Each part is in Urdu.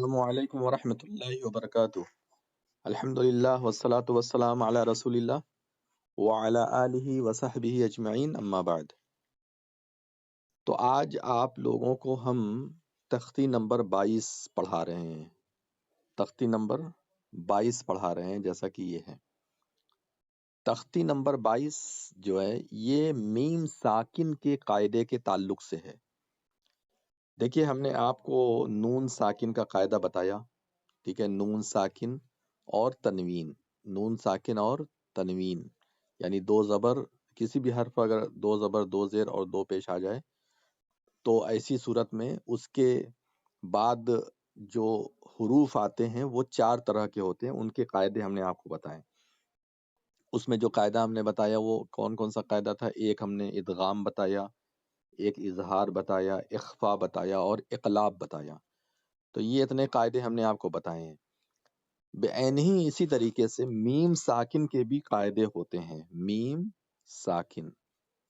السلام علیکم ورحمۃ اللہ وبرکاتہ۔ الحمدللہ والصلاة والسلام علی رسول اللہ وعلی آلہ وصحبہ اجمعین، اما بعد۔ تو آج آپ لوگوں کو ہم تختی نمبر 22 پڑھا رہے ہیں۔ تختی نمبر 22 پڑھا رہے ہیں، جیسا کہ یہ ہے تختی نمبر 22 جو ہے یہ میم ساکن کے قاعدے کے تعلق سے ہے۔ دیکھیے، ہم نے آپ کو نون ساکن کا قاعدہ بتایا، ٹھیک ہے؟ نون ساکن اور تنوین، نون ساکن اور تنوین یعنی دو زبر، کسی بھی حرف پر اگر دو زبر دو زیر اور دو پیش آ جائے تو ایسی صورت میں اس کے بعد جو حروف آتے ہیں وہ 4 طرح کے ہوتے ہیں۔ ان کے قاعدے ہم نے آپ کو بتائے۔ اس میں جو قاعدہ ہم نے بتایا وہ کون کون سا قاعدہ تھا؟ ایک ہم نے ادغام بتایا، ایک اظہار بتایا، اخفا بتایا اور اقلاب بتایا۔ تو یہ اتنے قاعدے ہم نے آپ کو بتائے ہیں۔ بعین ہی اسی طریقے سے میم ساکن کے بھی قاعدے ہوتے ہیں۔ میم ساکن،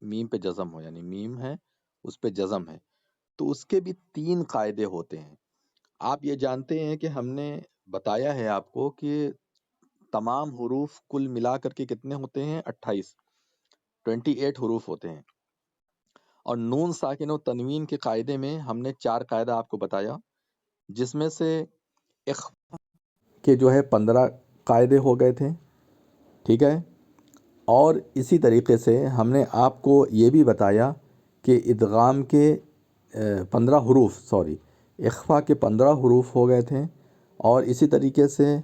میم پہ جزم ہو، یعنی میم ہے اس پہ جزم ہے، تو اس کے بھی 3 قاعدے ہوتے ہیں۔ آپ یہ جانتے ہیں کہ ہم نے بتایا ہے آپ کو کہ تمام حروف کل ملا کر کے کتنے ہوتے ہیں؟ 28 حروف ہوتے ہیں۔ اور نون ساکن و تنوین کے قاعدے میں ہم نے 4 قاعدہ آپ کو بتایا، جس میں سے اخفا کے جو ہے 15 قاعدے ہو گئے تھے، ٹھیک ہے؟ اور اسی طریقے سے ہم نے آپ کو یہ بھی بتایا کہ ادغام کے 15 حروف، اخفا کے 15 حروف ہو گئے تھے، اور اسی طریقے سے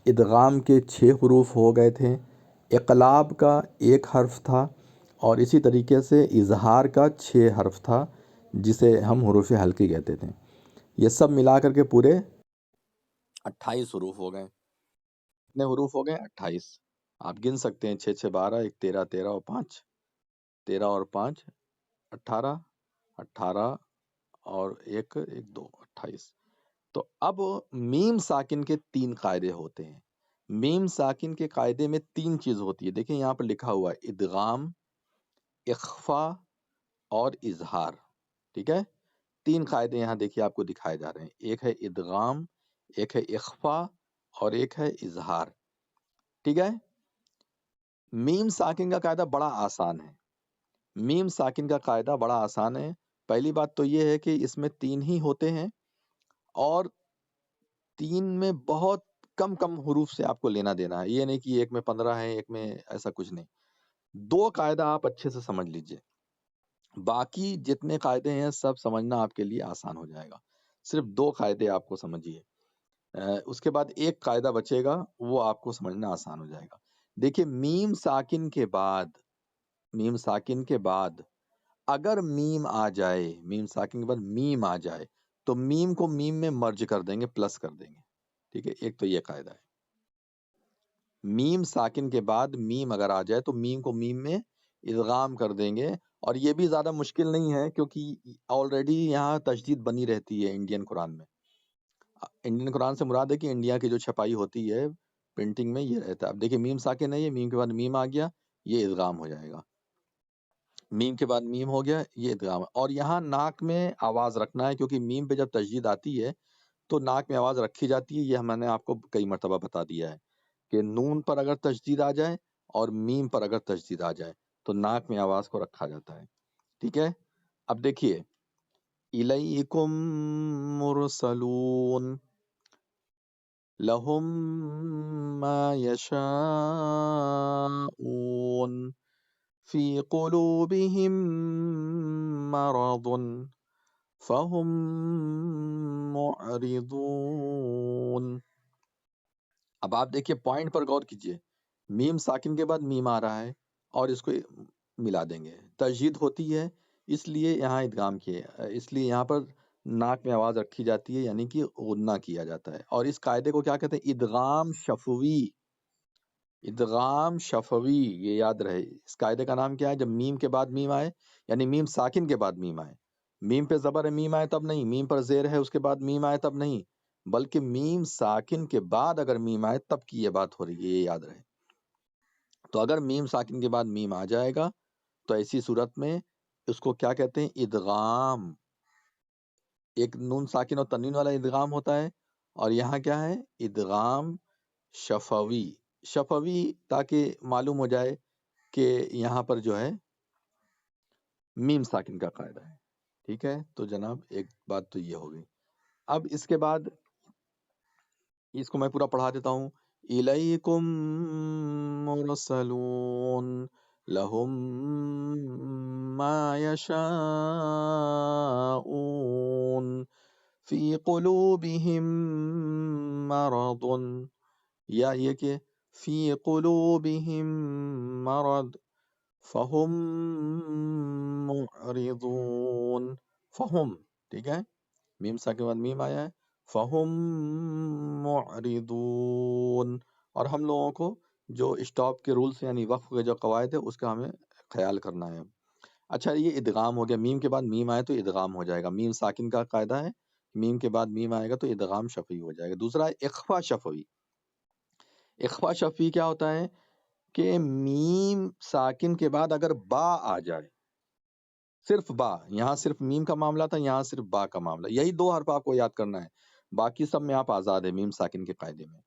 ادغام کے 6 حروف ہو گئے تھے، اقلاب کا 1 حرف تھا، اور اسی طریقے سے اظہار کا 6 حرف تھا، جسے ہم حروف حلقی کہتے تھے۔ یہ سب ملا کر کے پورے 28 حروف ہو گئے۔ کتنے حروف ہو گئے؟ 28۔ آپ گن سکتے ہیں، 6 6 12، 1 13، 13 اور 5 13 اور 5 18، 18 اور 1 1 2 28۔ تو اب میم ساکن کے 3 قاعدے ہوتے ہیں۔ میم ساکن کے قاعدے میں 3 چیز ہوتی ہے، دیکھیں یہاں پر لکھا ہوا ہے ادغام، اخفا اور اظہار، ٹھیک ہے؟ 3 قاعدے یہاں دیکھیے آپ کو دکھائے جا رہے ہیں، ایک ہے ادغام، ایک ہے اخفا اور ایک ہے اظہار، ٹھیک ہے؟ میم ساکن کا قاعدہ بڑا آسان ہے۔ میم ساکن کا قاعدہ بڑا آسان ہے۔ پہلی بات تو یہ ہے کہ اس میں 3 ہی ہوتے ہیں، اور 3 میں بہت کم کم حروف سے آپ کو لینا دینا ہے۔ یہ نہیں کہ ایک میں 15 ہے، ایک میں ایسا کچھ نہیں۔ 2 قاعدہ آپ اچھے سے سمجھ لیجئے، باقی جتنے قاعدے ہیں سب سمجھنا آپ کے لیے آسان ہو جائے گا۔ صرف 2 قاعدے آپ کو سمجھیے، اس کے بعد ایک قاعدہ بچے گا، وہ آپ کو سمجھنا آسان ہو جائے گا۔ دیکھیے، میم ساکن کے بعد اگر میم آ جائے، میم ساکن کے بعد میم آ جائے تو میم کو میم میں مرج کر دیں گے، پلس کر دیں گے، ٹھیک ہے؟ ایک تو یہ قاعدہ ہے۔ میم ساکن کے بعد میم اگر آ جائے تو میم کو میم میں ادغام کر دیں گے، اور یہ بھی زیادہ مشکل نہیں ہے کیونکہ آلریڈی یہاں تشدید بنی رہتی ہے انڈین قرآن میں۔ انڈین قرآن سے مراد ہے کہ انڈیا کی جو چھپائی ہوتی ہے پرنٹنگ میں، یہ رہتا ہے۔ اب دیکھیں میم ساکن ہے، یہ میم کے بعد میم آ گیا، یہ ادغام ہو جائے گا۔ میم کے بعد میم ہو گیا، یہ ادغام ہے۔ اور یہاں ناک میں آواز رکھنا ہے، کیونکہ میم پہ جب تشدید آتی ہے تو ناک میں آواز رکھی جاتی ہے۔ یہ میں نے آپ کو کئی مرتبہ بتا دیا ہے کہ نون پر اگر تشدید آ جائے اور میم پر اگر تشدید آ جائے تو ناک میں آواز کو رکھا جاتا ہے، ٹھیک ہے؟ اب دیکھیے، الیکم مرسلون لہم ما یشاءون فی قلوبہم مرض فہم معرضون۔ اب آپ دیکھیے، پوائنٹ پر غور کیجئے، میم ساکن کے بعد میم آ رہا ہے اور اس کو ملا دیں گے، تشدید ہوتی ہے اس لیے یہاں ادغام کیے، اس لیے یہاں پر ناک میں آواز رکھی جاتی ہے، یعنی کہ غنہ کیا جاتا ہے۔ اور اس قاعدے کو کیا کہتے ہیں؟ ادغام شفوی۔ ادغام شفوی، یہ یاد رہے۔ اس قاعدے کا نام کیا ہے؟ جب میم کے بعد میم آئے، یعنی میم ساکن کے بعد میم آئے، میم پہ زبر ہے میم آئے تب نہیں، میم پر زیر ہے اس کے بعد میم آئے تب نہیں، بلکہ میم ساکن کے بعد اگر میم آئے تب کی یہ بات ہو رہی ہے، یہ یاد رہے۔ تو اگر میم ساکن کے بعد میم آ جائے گا تو ایسی صورت میں اس کو کیا کہتے ہیں؟ ادغام۔ ایک نون ساکن اور تنوین والا ادغام ہوتا ہے، اور یہاں کیا ہے؟ ادغام شفوی. شفوی تاکہ معلوم ہو جائے کہ یہاں پر جو ہے میم ساکن کا قاعدہ ہے. ٹھیک ہے، تو جناب ایک بات تو یہ ہوگی. اب اس کے بعد اس کو میں پورا پڑھا دیتا ہوں. الیکم مرسلون لہم ما یشاءون فی قلوبہم مرض، یا یہ کہ فی قلوبہم مرض فہم معرضون. فہم، ٹھیک ہے، میم سا کے بعد میم آیا ہے، فہم معرضون. اور ہم لوگوں کو جو اسٹاپ کے رولز یعنی وقف کے جو قواعد ہے اس کا ہمیں خیال کرنا ہے. اچھا، یہ ادغام ہو گیا، میم کے بعد میم آئے تو ادغام ہو جائے گا. میم ساکن کا قاعدہ ہے، میم کے بعد میم آئے گا تو ادغام شفوی ہو جائے گا. دوسرا ہے اخفا شفوی. اخفا شفوی کیا ہوتا ہے کہ میم ساکن کے بعد اگر با آ جائے، صرف با، یہاں صرف میم کا معاملہ تھا، یہاں صرف با کا معاملہ، یہی دو حرف آپ کو یاد کرنا ہے، باقی سب میں آپ آزاد ہے میم ساکن کے قاعدے میں.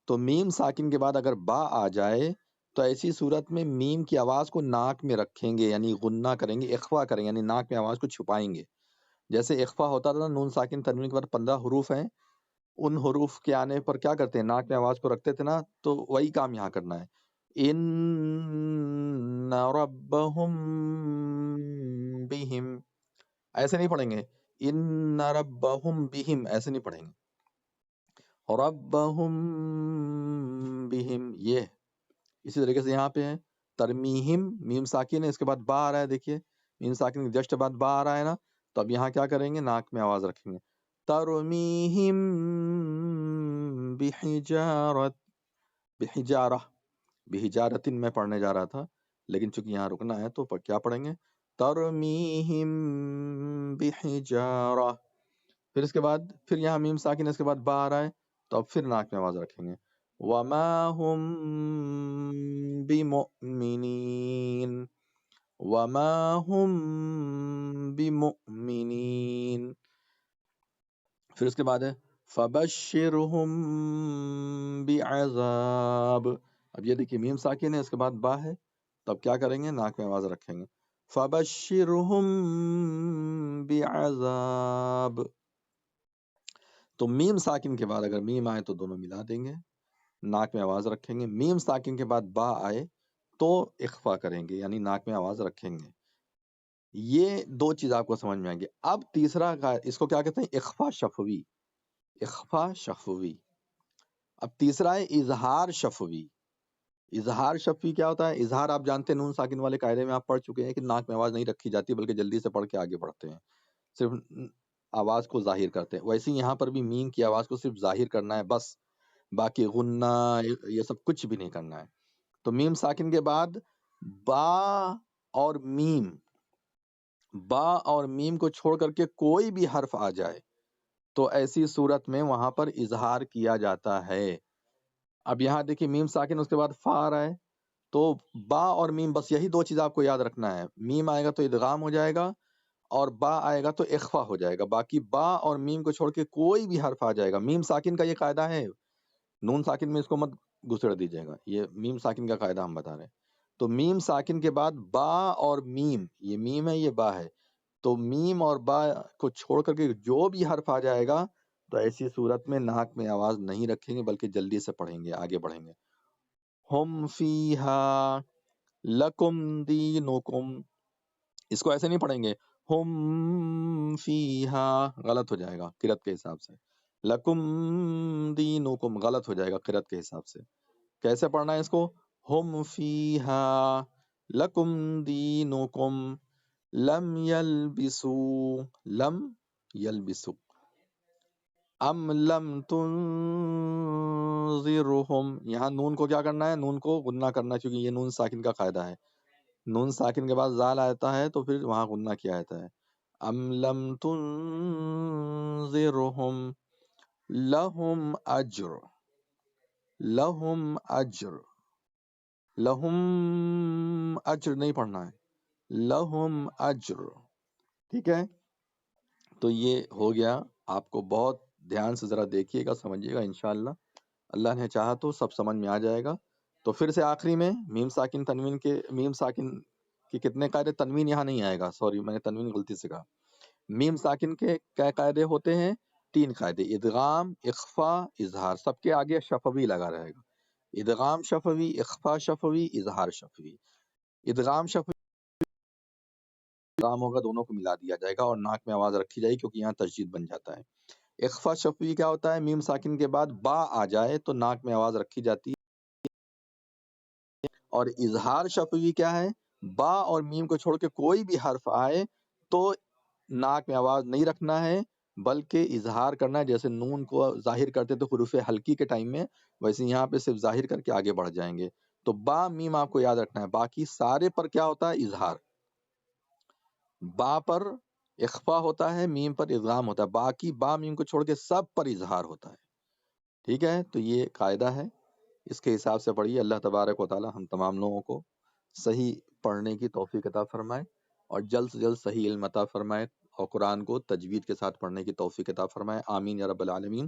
تو میم ساکن کے بعد اگر با آ جائے تو ایسی صورت میں میم کی آواز کو ناک میں رکھیں گے، یعنی غنہ کریں گے، اخفا کریں گے، یعنی ناک میں آواز کو چھپائیں گے. جیسے اخفا ہوتا تھا نون ساکن تنوین کے بعد 15 حروف ہیں، ان حروف کے آنے پر کیا کرتے ہیں؟ ناک میں آواز کو رکھتے تھے نا، تو وہی کام یہاں کرنا ہے. ان ربہم بہم، ایسے نہیں پڑھیں گے. ان ربہم بہم ایسے نہیں پڑھیں گے. ربہم بہم، یہ اسی طریقے سے یہاں پہ ہے ترمیہم، میم ساکن ہے، اس کے بعد با آ رہا ہے، دیکھیے میم ساکن کے جسٹ بعد با آ رہا ہے نا، تو اب یہاں کیا کریں گے؟ ناک میں آواز رکھیں گے. ترمیہم بحجارت، بحجارہ، بحجارتن میں پڑھنے جا رہا تھا لیکن چونکہ یہاں رکنا ہے تو کیا پڑھیں گے؟ ترمیہم بحجارہ. پھر اس کے بعد پھر یہاں میم ساکن ہے، اس کے بعد با آ رہا ہے تو اب پھر ناک میں آواز رکھیں گے. وما ہم بمؤمنین، وما ہم بمؤمنین. پھر اس کے بعد ہے فبشرہم بعذاب. اب یہ دیکھیے میم ساکن ہے، اس کے بعد با ہے، تو اب کیا کریں گے؟ ناک میں آواز رکھیں گے. فبشرہم بعذاب. تو میم ساکن کے بعد اگر میم آئے تو دونوں ملا دیں گے، ناک میں آواز رکھیں گے. میم ساکن کے بعد با آئے تو اخفا کریں گے، یعنی ناک میں آواز رکھیں گے. یہ دو چیز آپ کو سمجھ میں آئیں گے. اب تیسرا اس کو کیا کہتے ہیں؟ اخفا شفوی. اخفا شفوی. اب تیسرا ہے اظہار شفوی. اظہار شفوی کیا ہوتا ہے؟ اظہار آپ جانتے ہیں، نون ساکن والے قاعدے میں آپ پڑھ چکے ہیں کہ ناک میں آواز نہیں رکھی جاتی بلکہ جلدی سے پڑھ کے آگے بڑھتے ہیں، صرف آواز کو ظاہر کرتے ہیں. ویسے یہاں پر بھی میم کی آواز کو صرف ظاہر کرنا ہے بس، باقی غنہ یہ سب کچھ بھی نہیں کرنا ہے. تو میم ساکن کے بعد با اور میم، با اور میم کو چھوڑ کر کے کوئی بھی حرف آ جائے تو ایسی صورت میں وہاں پر اظہار کیا جاتا ہے. اب یہاں دیکھیے میم ساکن اس کے بعد فا آ رہا ہے، تو با اور میم بس یہی دو چیز آپ کو یاد رکھنا ہے. میم آئے گا تو ادغام ہو جائے گا اور با آئے گا تو اخفا ہو جائے گا. باقی با اور میم کو چھوڑ کے کوئی بھی حرف آ جائے گا. میم ساکن کا یہ قاعدہ ہے، نون ساکن میں اس کو مت گسڑ دیجیے گا، یہ میم ساکن کا قاعدہ ہم بتا رہے ہیں. تو میم ساکن کے بعد با اور میم، یہ میم ہے یہ با ہے، تو میم اور با کو چھوڑ کر کے جو بھی حرف آ جائے گا تو ایسی صورت میں ناک میں آواز نہیں رکھیں گے بلکہ جلدی سے پڑھیں گے، آگے بڑھیں گے. ہم فیہا لکم دینکم، اس کو ایسے نہیں پڑھیں گے ہم فیہا، غلط ہو جائے گا قرأت کے حساب سے. لکم دینکم غلط ہو جائے گا قرأت کے حساب سے. کیسے پڑھنا ہے اس کو؟ ہم فیہا لکم دینکم لم یلبسو، لم یلبسو، ام لم تنذرہم. یہاں نون کو کیا کرنا ہے؟ نون کو غنہ کرنا ہے، کیونکہ یہ نون ساکن کا قاعدہ ہے. نون ساکن کے بعد زال آتا ہے تو پھر وہاں غنہ کیا آتا ہے. ام لم تنذرہم لہم اجر، لہم اجر، لہم اجر نہیں پڑھنا ہے، لہم اجر. ٹھیک ہے، تو یہ ہو گیا. آپ کو بہت دھیان سے ذرا دیکھیے گا، سمجھیے گا، انشاءاللہ اللہ نے چاہا تو سب سمجھ میں آ جائے گا. تو پھر سے آخری میں میم ساکن تنوین کے کتنے قاعدے، تنوین یہاں نہیں آئے گا، سوری میں نے تنوین غلطی سے کہا. میم ساکن کے کیا قاعدے ہوتے ہیں؟ 3 قاعدے: ادغام، اخفا، اظہار. سب کے آگے شفوی لگا رہے گا. ادغام شفوی، اخفا شفوی، اظہار شفوی. ادغام شفوی ادغام ہوگا، دونوں کو ملا دیا جائے گا اور ناک میں آواز رکھی جائے گی کیونکہ یہاں تشدید بن جاتا ہے. اخفا شفوی کیا ہوتا ہے؟ میم ساکن کے بعد با آ جائے تو ناک میں آواز رکھی جاتی ہے. اور اظہار شفوی کیا ہے؟ با اور میم کو چھوڑ کے کوئی بھی حرف آئے تو ناک میں آواز نہیں رکھنا ہے بلکہ اظہار کرنا ہے. جیسے نون کو ظاہر کرتے تو حروف حلقی کے ٹائم میں، ویسے یہاں پہ صرف ظاہر کر کے آگے بڑھ جائیں گے. تو با میم آپ کو یاد رکھنا ہے. باقی سارے پر کیا ہوتا ہے؟ اظہار. با پر اخفا ہوتا ہے، میم پر ادغام ہوتا ہے، باقی با میم کو چھوڑ کے سب پر اظہار ہوتا ہے. ٹھیک ہے، تو یہ قاعدہ ہے، اس کے حساب سے پڑھیے. اللہ تبارک و تعالی ہم تمام لوگوں کو صحیح پڑھنے کی توفیق عطا فرمائے اور جلد سے جلد صحیح علم عطا فرمائے اور قرآن کو تجوید کے ساتھ پڑھنے کی توفیق عطا فرمائے. آمین یا رب العالمین.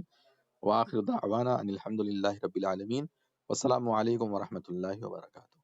وآخر دعوانا ان الحمد للہ رب العالمین. والسلام علیکم ورحمۃ اللہ وبرکاتہ.